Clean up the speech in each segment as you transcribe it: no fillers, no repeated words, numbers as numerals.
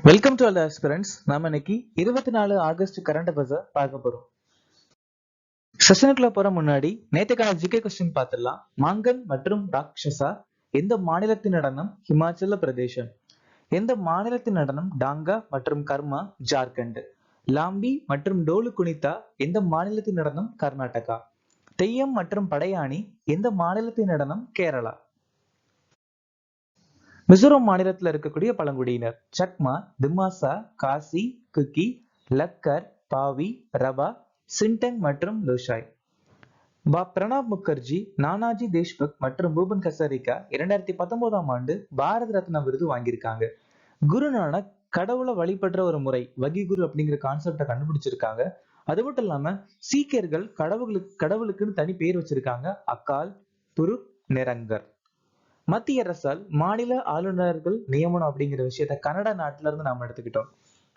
Welcome to all aspirants. நாம இன்னைக்கு 24 August current அஃபேர்ஸை பார்க்க போறோம். செஷனுக்குள்ள போற முன்னாடி நேத்துக்கான ஜிகே கொஸ்டின் பார்த்துடலாம். மாங்கன் மற்றும் ராட்சசா எந்த மாநிலத்தின் நடனம்? ஹிமாச்சல பிரதேசம். எந்த மாநிலத்தின் நடனம்? டாங்கா மற்றும் கர்மா ஜார்க்கண்ட். லாம்பி மற்றும் டோலு குனிதா எந்த மாநிலத்தின் நடனம்? கர்நாடகா. தெய்யம் மற்றும் படையாணி எந்த மாநிலத்தின் நடனம்? கேரளா. மிசோரம் மாநிலத்தில் இருக்கக்கூடிய பழங்குடியினர் சக்மா, திமாசா, காசி, குக்கி, லக்கர், பாவி, ரபா, சின்டங் மற்றும் லோஷாய். பிரணாப் முகர்ஜி, நானாஜி தேஷ்முக் மற்றும் பூபன் ஹசாரிகா 2019ஆம் ஆண்டு பாரத ரத்னா விருது வாங்கியிருக்காங்க. குருநானக் கடவுளை வழிபடுற ஒரு முறை வகிகுரு அப்படிங்கிற கான்செப்டை கண்டுபிடிச்சிருக்காங்க. அது மட்டும் இல்லாம சீக்கியர்கள் கடவுளுக்குன்னு தனி பேர் வச்சிருக்காங்க, அகால் புருக் நிரங்கர். மத்திய அரசால் மாநில ஆளுநர்கள் நியமனம் அப்படிங்கிற விஷயத்த கனடா நாட்டில இருந்து நாம எடுத்துக்கிட்டோம்.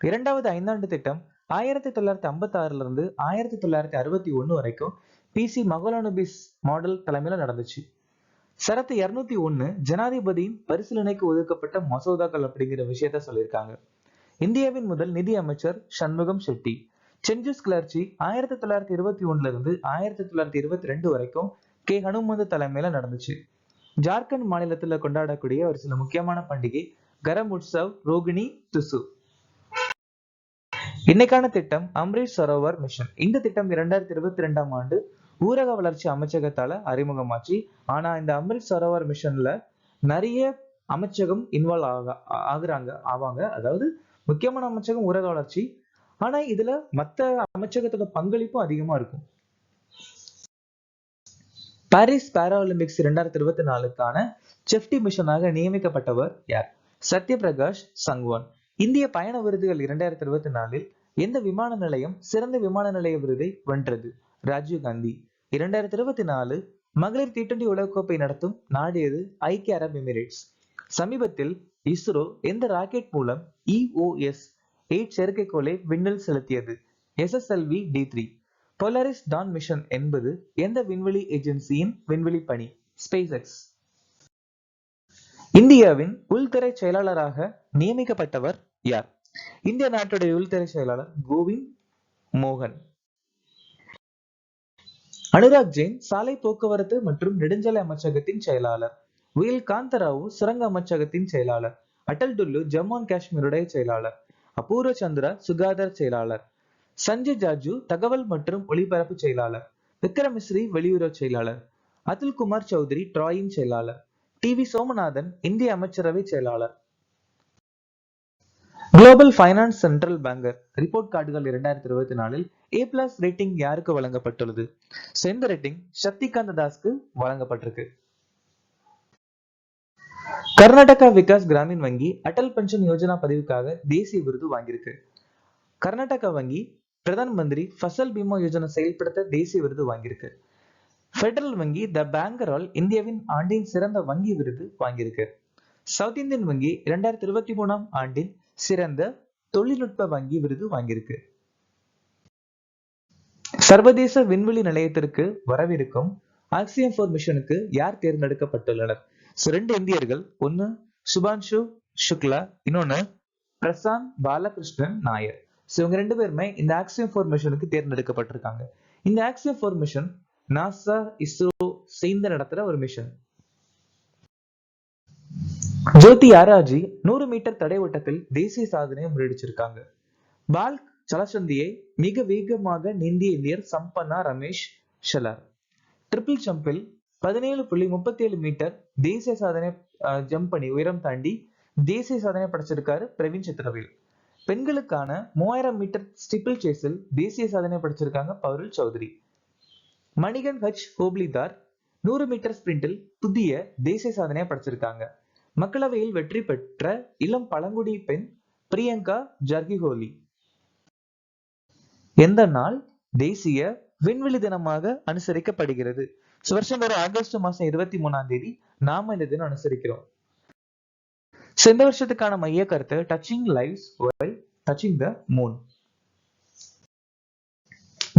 இரண்டாவது ஐந்தாண்டு திட்டம் 1956 இருந்து 1961 வரைக்கும் PC மகோலானுபிஸ் மாடல் தலைமையில நடந்துச்சு. சரத்து 201 ஜனாதிபதியின் பரிசீலனைக்கு ஒதுக்கப்பட்ட மசோதாக்கள் அப்படிங்கிற விஷயத்த சொல்லியிருக்காங்க. இந்தியாவின் முதல் நிதி அமைச்சர் சண்முகம் செட்டி. செஞ்சுஸ் கிளர்ச்சி 1921 இருந்து 1922 வரைக்கும் ஹனுமந்த தலைமையில நடந்துச்சு. ஜார்க்கண்ட் மாநிலத்துல கொண்டாடக்கூடிய ஒரு சில முக்கியமான பண்டிகை கரம் உற்சவ், ரோகிணி, துசு. இன்னைக்கான திட்டம் அம்ரித் சரோவர் மிஷன். இந்த திட்டம் 2022ஆம் ஆண்டு ஊரக வளர்ச்சி அமைச்சகத்தால அறிமுகமாச்சு. ஆனா இந்த அம்ரித் சரோவர் மிஷன்ல நிறைய அமைச்சகம் இன்வால்வ் ஆவாங்க. அதாவது முக்கியமான அமைச்சகம் ஊரக வளர்ச்சி. ஆனா இதுல மத்த அமைச்சகத்தோட பங்களிப்பும் அதிகமா இருக்கும். பாரிஸ் பாராலிம்பிக்ஸ் 2024க்கான செஃப்டி மிஷனாக நியமிக்கப்பட்டவர் யார்? சத்யபிரகாஷ் சங்வான். இந்திய பயண விருதுகள் 2024 எந்த விமான நிலையம் சிறந்த விமான நிலைய விருதை வென்றது? ராஜீவ் காந்தி. 2024 மகளிர் T20 உலகக்கோப்பை நடத்தும் நாடு எது? ஐக்கிய அரபு எமிரேட்ஸ். சமீபத்தில் இஸ்ரோ எந்த ராக்கெட் மூலம் EOS 8 செயற்கைக்கோளை விண்ணில் செலுத்தியது? SSLV D3. Polaris Don mission என்பது எந்த விண்வெளி ஏஜென்சியின் விண்வெளி பணி? Space X. இந்தியாவின் உள்துறை செயலாளராக நியமிக்கப்பட்டவர் யார்? இந்திய நாட்டுடைய உள்துறை செயலாளர் கோவிந்த் மோகன். அனுராக் ஜெயின் சாலை போக்குவரத்து மற்றும் நெடுஞ்சாலை அமைச்சகத்தின் செயலாளர். வில் காந்தராவு சுரங்க அமைச்சகத்தின் செயலாளர். அடல் டுல்லு ஜம்மு அண்ட் காஷ்மீருடைய செயலாளர். அபூர்வ சந்திரா சுகாதார செயலாளர். சஞ்சய் ஜாஜு தகவல் மற்றும் ஒளிபரப்பு செயலாளர். விக்ரம் மிஸ்ரி வெளியுறவு செயலாளர். அதுல் குமார் சௌத்ரி ட்ராயின் செயலாளர். TV சோமநாதன் இந்திய அமைச்சரவை செயலாளர். Global finance central banker report கார்டுகள் 2024 A+ ரேட்டிங் யாருக்கு வழங்கப்பட்டுள்ளது? இந்த ரேட்டிங் சக்திகாந்த தாஸ்க்கு வழங்கப்பட்டிருக்கு. கர்நாடகா விகாஸ் கிராமின் வங்கி அடல் பென்ஷன் யோஜனா பதிவுக்காக தேசிய விருது வாங்கியிருக்கு. கர்நாடகா வங்கி பிரதான் மந்திரி ஃபசல் பீமா யோஜனா செயல்படுத்த தேசிய விருது வாங்கியிருக்கு. பெடரல் வங்கி த பேங்கரால் இந்தியாவின் ஆண்டின் சிறந்த வங்கி விருது வாங்கியிருக்கு. சவுத் இந்தியன் வங்கி 2023ஆம் ஆண்டின் சிறந்த தொழில்நுட்ப வங்கி விருது வாங்கியிருக்கு. சர்வதேச விண்வெளி நிலையத்திற்கு வரவிருக்கும் ஆக்சியம் 4 மிஷனுக்கு யார் தேர்ந்தெடுக்கப்பட்டுள்ளனர்? ரெண்டு இந்தியர்கள், ஒன்னு சுபான்ஷு சுக்லா, இன்னொன்னு பிரசாந்த் பாலகிருஷ்ணன் நாயர். இவங்க ரெண்டு பேருமே இந்த ஆக்சியம் 4 மிஷனுக்கு தேர்ந்தெடுக்கப்பட்டிருக்காங்க. இந்த ஆக்சியம் 4 மிஷன் நாசா இஸ்ரோ சேர்ந்து நடத்துற ஒரு மிஷன். ஜோதி யாராஜி 100 மீட்டர் தடை ஓட்டத்தில் தேசிய சாதனையை முறியடிச்சிருக்காங்க. பால்க் சலசந்தியை மிக வேகமாக நீந்திய இந்தியர் சம்பன்னா ரமேஷ் ஷலார். ட்ரிபிள் ஜம்பில் 17.37 மீட்டர் தேசிய சாதனை ஜம்ப் பண்ணி உயரம் தாண்டி தேசிய சாதனை படைச்சிருக்காரு பிரவீன் சித்திரவேல். பெண்களுக்கான 3000 மீட்டர் ஸ்டிப்பிள் சேஸில் தேசிய சாதனை படைச்சிருக்காங்க பவுருல் சௌத்ரி. மணிகன் ஹோப்ளிதார் 100 மீட்டர் ஸ்பிரிண்டில் புதிய தேசிய சாதனையை படைச்சிருக்காங்க. மக்களவையில் வெற்றி பெற்ற இளம் பழங்குடி பெண் பிரியங்கா ஜர்கிஹோலி. எந்த நாள் தேசிய விண்வெளி தினமாக அனுசரிக்கப்படுகிறது? வருஷம் வர ஆகஸ்ட் மாசம் 23ஆம் தேதி நாம இந்த தினம் அனுசரிக்கிறோம். இந்த வருஷத்துக்கான மைய கருத்து touching lives while touching the moon.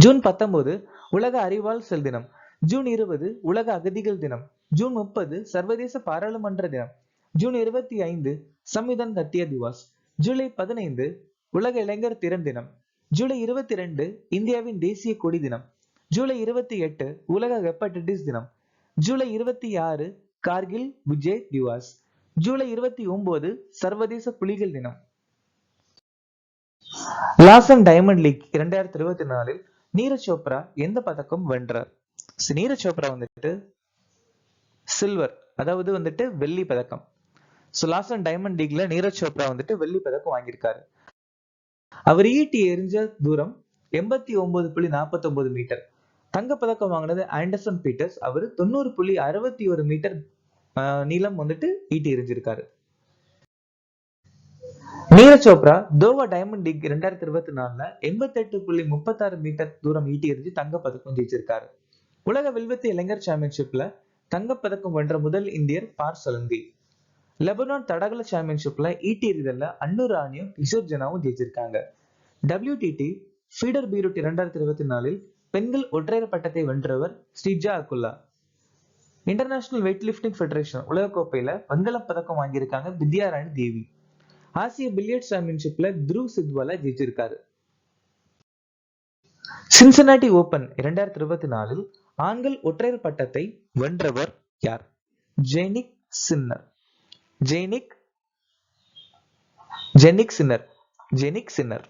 June 19 உலக அறிவால் செல் தினம். ஜூன் 20 உலக அகதிகள் தினம். ஜூன் 30 சர்வதேச பாராளுமன்ற தினம். ஜூன் 25 சம்விதான் கத்தியா திவாஸ். ஜூலை 15 உலக இளைஞர் திறன் தினம். ஜூலை 22 இந்தியாவின் தேசிய கொடி தினம். ஜூலை 28 உலக ஹெப்படைட்டிஸ் தினம். ஜூலை 26 கார்கில் விஜய் திவாஸ். ஜூலை 29 சர்வதேச புலிகள் தினம். லாசன் டைமண்ட் லீக் 2024 நீரஜ் சோப்ரா எந்த பதக்கம் வென்றார்? நீரஜ் சோப்ரா வந்துட்டு சில்வர், அதாவது வந்துட்டு வெள்ளி பதக்கம். லாசன் டைமண்ட் லீக்ல நீரஜ் சோப்ரா வந்துட்டு வெள்ளி பதக்கம் வாங்கியிருக்காரு. அவர் ஈட்டி எறிஞ்ச தூரம் 89.49 மீட்டர். தங்க பதக்கம் வாங்கினது ஆண்டர்சன் பீட்டர்ஸ். அவர் 90.61 மீட்டர் நீளம் வந்துட்டு ஈட்டி எறிஞ்சிருக்காரு. Neeraj Chopra Doha Diamond League 2024 88.36 metre தூரம் ஈட்டி எறிஞ்சு தங்க பதக்கம் ஜெயிச்சிருக்காரு. உலக வில்வித்தை இளைஞர் சாம்பியன்ஷிப்ல தங்க பதக்கம் வென்ற முதல் இந்தியர் பார் சலங்கி. லெபனான் தடகள சாம்பியன்ஷிப்ல ஈட்டி எறிதல்ல அன்னு ராணியும் கிஷோர் ஜனாவும் ஜெயிச்சிருக்காங்க. WTT ஃபீடர் பீரூட் 2024 பெண்கள் ஒற்றையர் பட்டத்தை வென்றவர் Sreeja Akula. International weight lifting federation உலகக்கோப்பையில வெண்கலப் பதக்கம் வாங்கியிருக்காங்க வித்யாராணி தேவி. ஆசிய பில்லியர்ட் சாம்பியன்ஷிப்ல த்ருவ் சித்வாலா ஜெயிச்சிருக்காரு. சின்சினாட்டி ஓபன் 2024 ஆண்கள் ஒற்றையர் பட்டத்தை வென்றவர் யார்? ஜெனிக் சின்னர். ஜெனிக் சின்னர்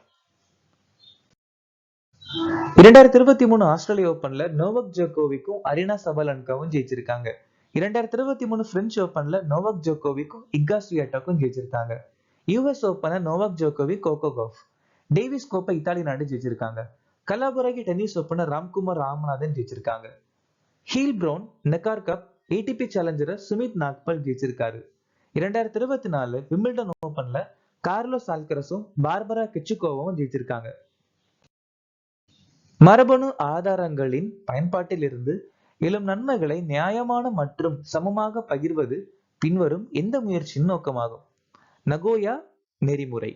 2023 ஆஸ்திரேலிய ஓபன்ல நோவக் ஜோகோவிக்கும் அரினா சபாலன்காவும் ஜெயிச்சிருக்காங்க. 2023 பிரெஞ்சு ஓபன்ல நோவக் ஜோகோவிக்கும் இகா ஸ்வியாட்டெக்கும் ஜெயிச்சிருக்காங்க. யுஎஸ் ஓபனை Novak Djokovic Coco Gauff. Davis கோப்பை இத்தாலி நாடு ஜெயிச்சிருக்காங்க. கலாபுரகி டென்னிஸ் ஓபனை ராம்குமார் ராமநாதன் ஜெயிச்சிருக்காங்க. Heilbronn Neckar Cup ATP சேலஞ்சரை சுமித் நாக்பால் ஜெயிச்சிருக்காரு. 2024 விம்பிள்டன் ஓபன்ல கார்லோஸ் ஆல்கரஸும் பார்பரா கெச்சுகோவாவும் ஜெயிச்சிருக்காங்க. மரபணு ஆதாரங்களின் பயன்பாட்டில் இருந்து எழும் நன்மைகளை நியாயமான மற்றும் சமமாக பகிர்வது பின்வரும் எந்த முயற்சியின் நோக்கமாகும்? நகோயா நெறிமுறை.